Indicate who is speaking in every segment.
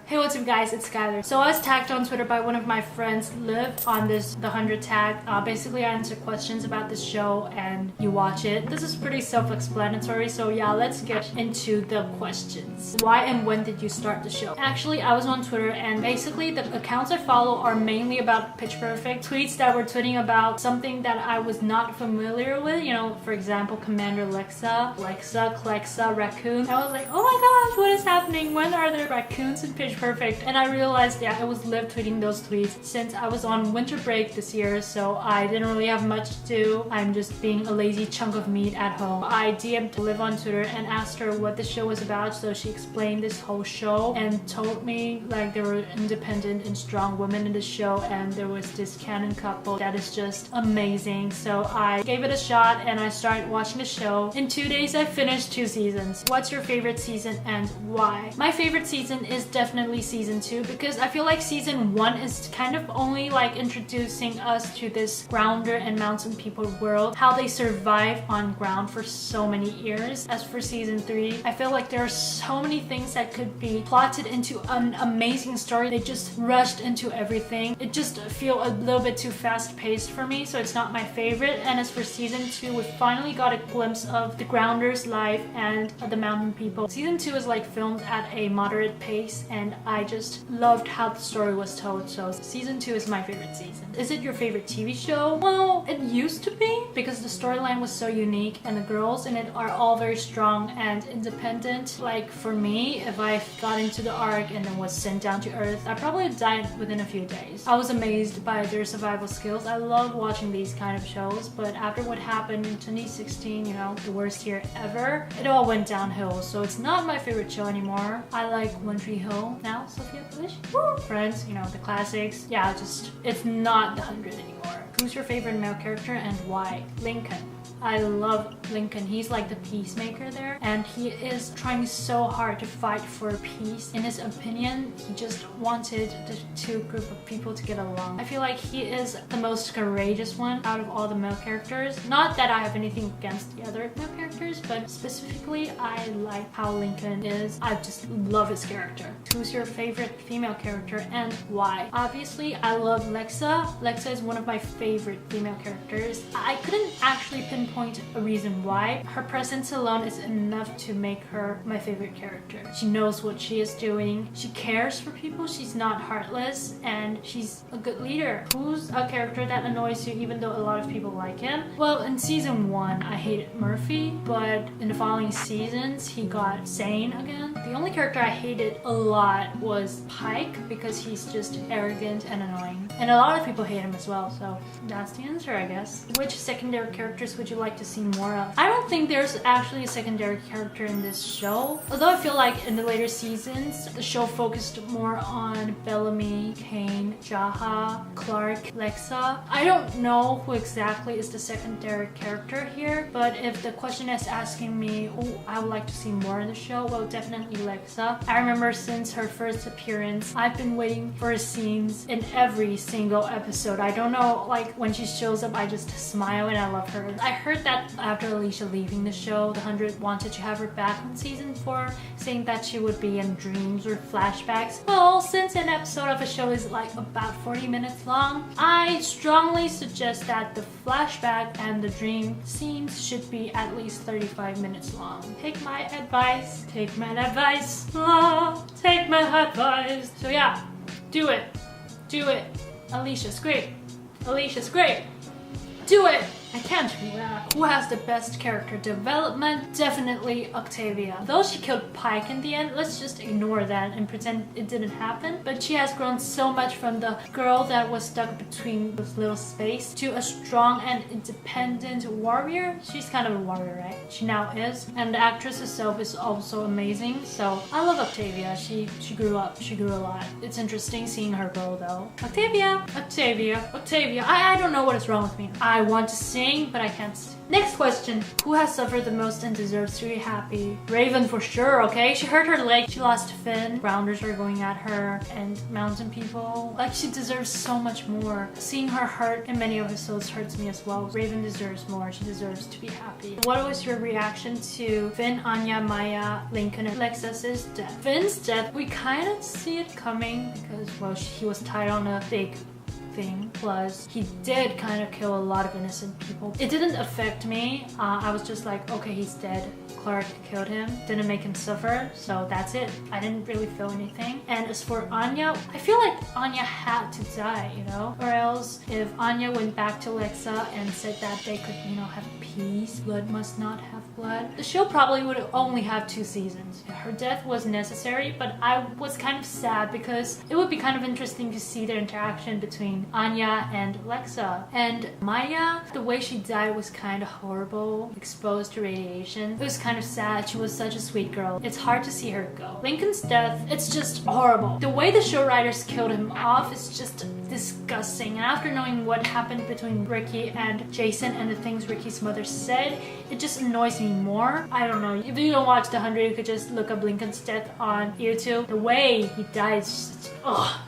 Speaker 1: Hey, what's up guys, it's Skylar. So I was tagged on Twitter by one of my friends, Liv, on the 100 tag. Basically I answer questions about this show and you watch it. This is pretty self-explanatory, so yeah, let's get into the questions. Why and when did you start the show? Actually, I was on Twitter and basically the accounts I follow are mainly about Pitch Perfect. Tweets that were tweeting about something that I was not familiar with, you know, for example, Commander Lexa, Klexa, Raccoon. I was like, oh my gosh, what is happening? When are there raccoons in Pitch Perfect? And I realized, yeah, it was Liv tweeting those tweets since I was on winter break this year, so I didn't really have much to do. I'm just being a lazy chunk of meat at home. I DM'd Liv on Twitter and asked her what the show was about, so she explained this whole show and told me like there were independent and strong women in the show and there was this canon couple that is just amazing. So I gave it a shot and I started watching the show. In 2 days I finished 2 seasons. What's your favorite season and why? My favorite season is definitely season 2 because I feel like season 1 is kind of only like introducing us to this grounder and mountain people world, how they survive on ground for so many years. As for season 3, I feel like there are so many things that could be plotted into an amazing story. They just rushed into everything. It just feel a little bit too fast paced for me, so it's not my favorite. And as for season 2, we finally got a glimpse of the grounders' life and the mountain people. Season 2 is like filmed at a moderate pace and I just loved how the story was told, so season 2 is my favorite season. Is it your favorite TV show? Well, it used to be because the storyline was so unique and the girls in it are all very strong and independent. Like for me, if I got into the arc and then was sent down to earth, I probably died within a few days. I was amazed by their survival skills. I love watching these kind of shows, but after what happened in 2016, you know, the worst year ever, it all went downhill, so it's not my favorite show anymore. I like One Tree Hill now, Sophia Bush, Friends, you know, the classics. Yeah, just, it's not the 100 anymore. Who's your favorite male character and why? Lincoln. I love Lincoln. He's like the peacemaker there and he is trying so hard to fight for peace. In his opinion, he just wanted the two group of people to get along. I feel like he is the most courageous one out of all the male characters. Not that I have anything against the other male characters, but specifically I like how Lincoln is. I just love his character. Who's your favorite female character and why? Obviously, I love Lexa. Lexa is one of my favorite female characters. I couldn't actually pinpoint a reason why. Her presence alone is enough to make her my favorite character. She knows what she is doing. She cares for people. She's not heartless and she's a good leader. Who's a character that annoys you even though a lot of people like him? Well, in season 1, I hated Murphy, but in the following seasons, he got sane again. The only character I hated a lot was Pike because he's just arrogant and annoying. And a lot of people hate him as well, so that's the answer, I guess. Which secondary characters would you like to see more of? I don't think there's actually a secondary character in this show. Although I feel like in the later seasons, the show focused more on Bellamy, Kane, Jaha, Clark, Lexa. I don't know who exactly is the secondary character here, but if the question is asking me who I would like to see more in the show, well, definitely Lexa. I remember since her first appearance, I've been waiting for her scenes in every single episode. I don't know, like when she shows up, I just smile and I love her. I heard that after Alicia leaving the show, the 100 wanted to have her back on season 4, saying that she would be in dreams or flashbacks. Well, since an episode of a show is like about 40 minutes long, I strongly suggest that the flashback and the dream scenes should be at least 35 minutes long. Take my advice. Take my advice. Oh, take my advice. So yeah, do it. Do it. Alicia's great. Alicia's great. Do it! I can't do that. Who has the best character development? Definitely Octavia. Though she killed Pike in the end, let's just ignore that and pretend it didn't happen. But she has grown so much from the girl that was stuck between this little space to a strong and independent warrior. She's kind of a warrior, right? She now is. And the actress herself is also amazing. So I love Octavia. She grew up. She grew a lot. It's interesting seeing her grow though. Octavia! Octavia! Octavia! I don't know what is wrong with me. I want to sing sing, but I can't sing. Next question. Who has suffered the most and deserves to be happy? Raven for sure, okay? She hurt her leg. She lost Finn. Grounders are going at her. And mountain people. Like, she deserves so much more. Seeing her hurt in many episodes hurts me as well. Raven deserves more. She deserves to be happy. What was your reaction to Finn, Anya, Maya, Lincoln, and Lexus's death? Finn's death, we kind of see it coming because, well, he was tied on a big thing. Plus, he did kind of kill a lot of innocent people. It didn't affect me. I was just like, okay, he's dead. Clark killed him. Didn't make him suffer, so that's it. I didn't really feel anything. And as for Anya, I feel like Anya had to die, you know? Or else, if Anya went back to Lexa and said that they could, you know, have peace, blood must not have blood, the show probably would only have 2 seasons. Her death was necessary, but I was kind of sad because it would be kind of interesting to see the interaction between Anya and Lexa. And Maya, the way she died was kind of horrible, exposed to radiation. It was kind of sad. She was such a sweet girl. It's hard to see her go. Lincoln's death, it's just horrible. The way the show writers killed him off is just disgusting. And after knowing what happened between Ricky and Jason and the things Ricky's mother said, it just annoys me more. I don't know. If you don't watch The 100, you could just look up Lincoln's death on YouTube. The way he died is just,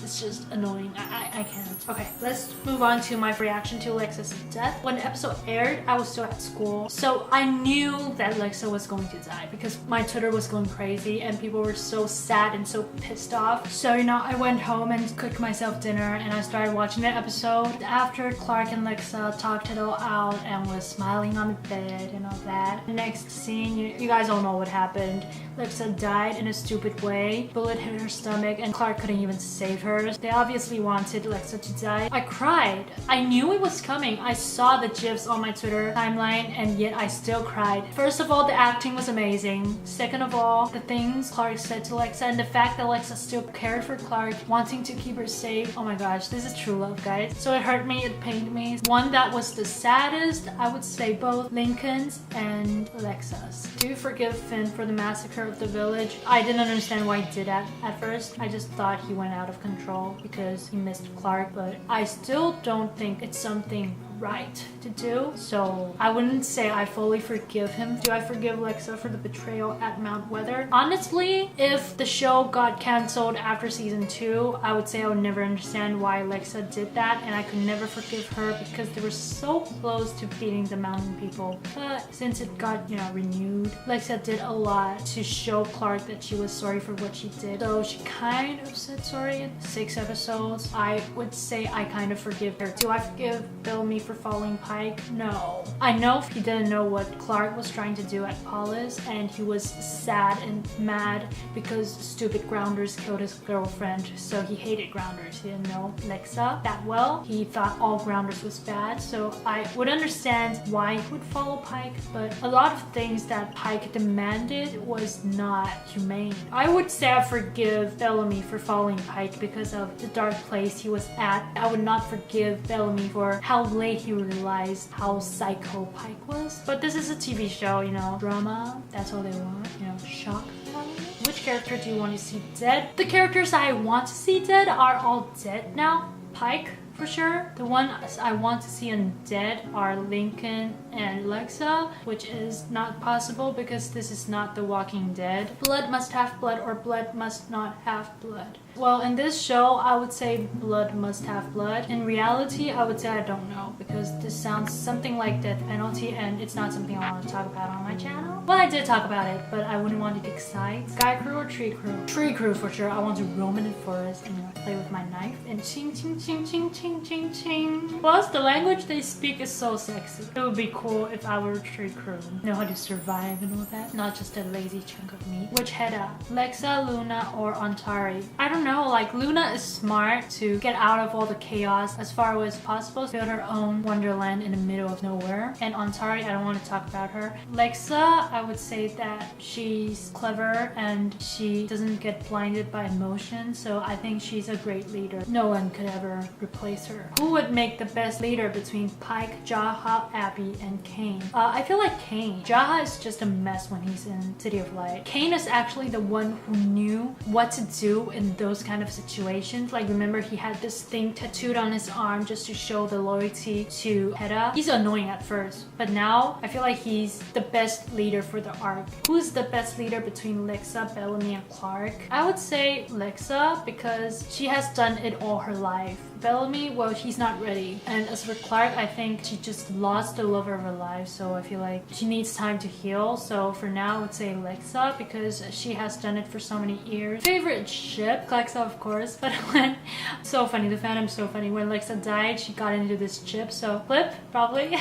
Speaker 1: it's just annoying. I can't. Okay, let's move on to my reaction to Lexa's death. When the episode aired, I was still at school, so I knew that Lexa was going to die because my Twitter was going crazy and people were so sad and so pissed off. So, you know, I went home and cooked myself dinner and I started watching the episode. After Clark and Lexa talked it all out and was smiling on the bed and all that. Next scene, you guys all know what happened. Lexa died in a stupid way. Bullet hit her stomach and Clark couldn't even save her. They obviously wanted Lexa to die. I cried. I knew it was coming. I saw the gifs on my Twitter timeline and yet I still cried. First of all, the acting was amazing. Second of all, the things Clark said to Lexa and the fact that Lexa still cared for Clark, wanting to keep her safe. Oh my gosh, this is true love, guys. So it hurt me, it pained me. One that was the saddest, I would say both Lincoln's and Lexa's. Do you forgive Finn for the massacre of the village? I didn't understand why he did that at first. I just thought he went out of control because he missed Clark, but I still don't think it's something right to do. So I wouldn't say I fully forgive him. Do I forgive Lexa for the betrayal at Mount Weather? Honestly, if the show got cancelled after season 2, I would say I would never understand why Lexa did that and I could never forgive her because they were so close to beating the mountain people. But since it got, you know, renewed, Lexa did a lot to show Clark that she was sorry for what she did. So she kind of said sorry in 6 episodes. I would say I kind of forgive her. Do I forgive Bellamy for falling Pike? No. I know he didn't know what Clark was trying to do at Paulus and he was sad and mad because stupid Grounders killed his girlfriend, so he hated Grounders. He didn't know Lexa that well. He thought all Grounders was bad, so I would understand why he would follow Pike, but a lot of things that Pike demanded was not humane. I would say I forgive Bellamy for following Pike because of the dark place he was at. I would not forgive Bellamy for how late he realized how psycho Pike was. But this is a TV show, you know, drama, that's all they want, you know, shock value. Which character do you want to see dead? The characters I want to see dead are all dead now. Pike, for sure. The ones I want to see undead are Lincoln and Lexa, which is not possible because this is not The Walking Dead. Blood must have blood or blood must not have blood. Well, in this show, I would say blood must have blood. In reality, I would say I don't know because this sounds something like death penalty and it's not something I want to talk about on my channel. Well, I did talk about it, but I wouldn't want to pick sides. Sky crew or tree crew? Tree crew for sure. I want to roam in the forest and, you know, play with my knife and ching ching ching ching ching ching ching. Plus, the language they speak is so sexy. It would be cool if I were a tree crew. Know how to survive and all that. Not just a lazy chunk of meat. Which Hedda? Lexa, Luna, or Antari? I don't know, like Luna is smart to get out of all the chaos as far as possible, build her own wonderland in the middle of nowhere. And Antari, I don't want to talk about her. Lexa, I would say that she's clever and she doesn't get blinded by emotion. So I think she's a great leader. No one could ever replace her. Who would make the best leader between Pike, Jaha, Abby, and Kane? I feel like Kane. Jaha is just a mess when he's in City of Light. Kane is actually the one who knew what to do in those kind of situations. Like, remember he had this thing tattooed on his arm just to show the loyalty to Hedda. He's annoying at first, but now I feel like he's the best leader for the arc. Who's the best leader between Lexa, Bellamy, and Clark? I would say Lexa because she has done it all her life. Bellamy, well, she's not ready. And as for Clark, I think she just lost the love of her life, so I feel like she needs time to heal. So for now, I would say Lexa because she has done it for so many years. Favorite ship? Lexa, of course. But when... so funny, the fandom's so funny. When Lexa died, she got into this ship. So Clip, probably.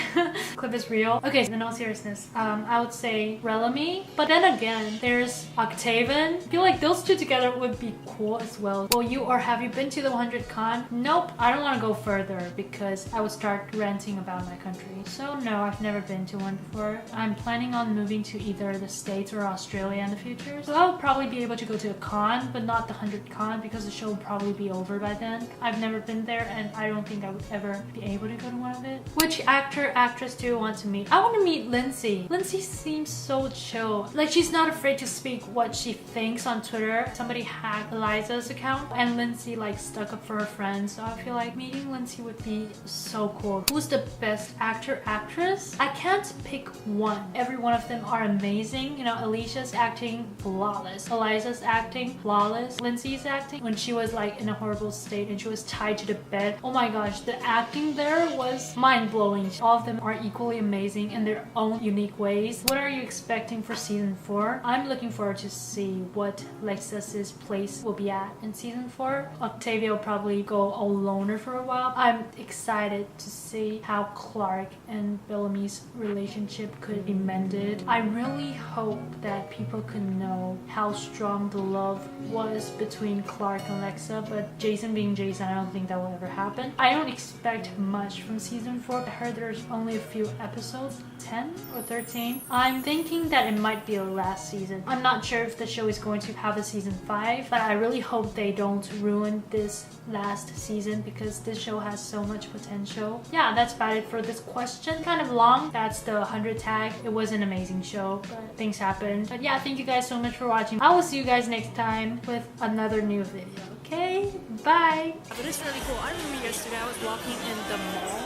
Speaker 1: Clip is real. Okay, in all seriousness, I would say Relamy. But then again, there's Octavian. I feel like those two together would be cool as well. Well, have you been to the 100 Con? Nope. I don't want to go further because I would start ranting about my country. So no, I've never been to one before. I'm planning on moving to either the States or Australia in the future. So I'll probably be able to go to a con, but not the 100 Con because the show will probably be over by then. I've never been there and I don't think I would ever be able to go to one of it. Which actor, actress do you want to meet? I want to meet Lindsay. Lindsay seems so chill. Like, she's not afraid to speak what she thinks on Twitter. Somebody hacked Eliza's account and Lindsay like stuck up for her friends. So I feel like meeting Lindsay would be so cool. Who's the best actor, actress? I can't pick one. Every one of them are amazing. You know, Alicia's acting flawless. Eliza's acting flawless. Lindsay's acting when she was like in a horrible state and she was tied to the bed. Oh my gosh, the acting there was mind-blowing. All of them are equally amazing in their own unique ways. What are you expecting for season 4? I'm looking forward to see what Lexus's place will be at in season 4. Octavia will probably go loner for a while. I'm excited to see how Clark and Bellamy's relationship could be mended. I really hope that people could know how strong the love was between Clark and Lexa, but Jason being Jason, I don't think that will ever happen. I don't expect much from season 4. I heard there's only a few episodes, 10 or 13. I'm thinking that it might be the last season. I'm not sure if the show is going to have a season 5, but I really hope they don't ruin this last season because this show has so much potential. Yeah, that's about it for this question. Kind of long. That's the 100 tag. It was an amazing show, but things happened. But yeah, thank you guys so much for watching. I will see you guys next time with another new video. Okay, bye. But it's really cool. I remember yesterday I was walking in the mall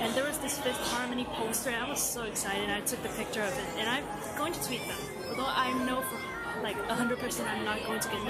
Speaker 1: and there was this Fifth Harmony poster and I was so excited. I took the picture of it and I'm going to tweet them. Although I know for like 100% I'm not going to get